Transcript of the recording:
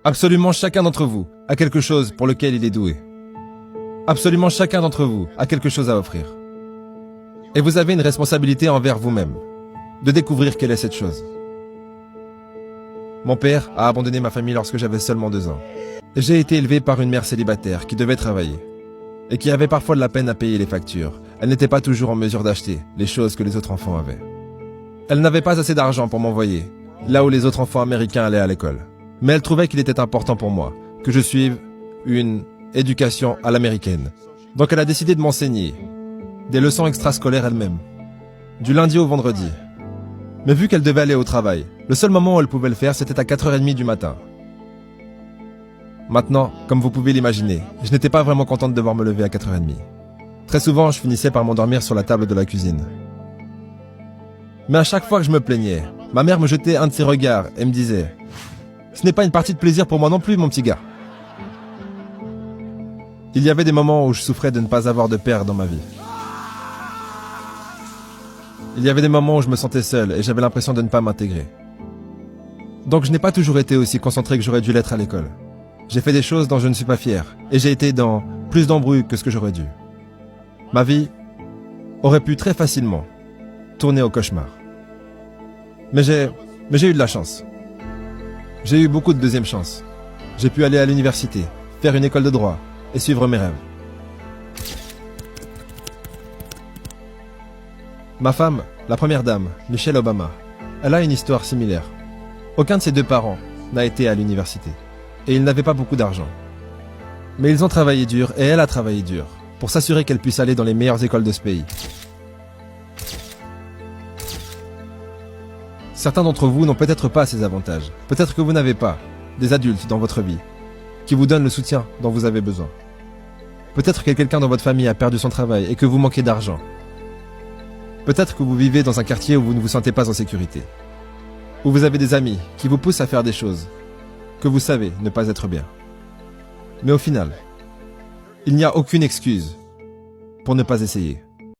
Absolument chacun d'entre vous a quelque chose pour lequel il est doué. Absolument chacun d'entre vous a quelque chose à offrir. Et vous avez une responsabilité envers vous-même, de découvrir quelle est cette chose. Mon père a abandonné ma famille lorsque j'avais seulement 2 ans. J'ai été élevé par une mère célibataire qui devait travailler et qui avait parfois de la peine à payer les factures. Elle n'était pas toujours en mesure d'acheter les choses que les autres enfants avaient. Elle n'avait pas assez d'argent pour m'envoyer là où les autres enfants américains allaient à l'école. Mais elle trouvait qu'il était important pour moi que je suive une éducation à l'américaine. Donc elle a décidé de m'enseigner des leçons extrascolaires elle-même, du lundi au vendredi. Mais vu qu'elle devait aller au travail, le seul moment où elle pouvait le faire, c'était à 4h30 du matin. Maintenant, comme vous pouvez l'imaginer, je n'étais pas vraiment contente de devoir me lever à 4h30. Très souvent, je finissais par m'endormir sur la table de la cuisine. Mais à chaque fois que je me plaignais, ma mère me jetait un de ses regards et me disait « Ce n'est pas une partie de plaisir pour moi non plus, mon petit gars. » Il y avait des moments où je souffrais de ne pas avoir de père dans ma vie. Il y avait des moments où je me sentais seul et j'avais l'impression de ne pas m'intégrer. Donc je n'ai pas toujours été aussi concentré que j'aurais dû l'être à l'école. J'ai fait des choses dont je ne suis pas fier et j'ai été dans plus d'embrouilles que ce que j'aurais dû. Ma vie aurait pu très facilement tourner au cauchemar. Mais j'ai eu de la chance. J'ai eu beaucoup de deuxième chance. J'ai pu aller à l'université, faire une école de droit et suivre mes rêves. Ma femme, la première dame, Michelle Obama, elle a une histoire similaire. Aucun de ses 2 parents n'a été à l'université. Et ils n'avaient pas beaucoup d'argent. Mais ils ont travaillé dur et elle a travaillé dur pour s'assurer qu'elle puisse aller dans les meilleures écoles de ce pays. Certains d'entre vous n'ont peut-être pas ces avantages. Peut-être que vous n'avez pas des adultes dans votre vie qui vous donnent le soutien dont vous avez besoin. Peut-être que quelqu'un dans votre famille a perdu son travail et que vous manquez d'argent. Peut-être que vous vivez dans un quartier où vous ne vous sentez pas en sécurité. Où vous avez des amis qui vous poussent à faire des choses que vous savez ne pas être bien. Mais au final, il n'y a aucune excuse pour ne pas essayer.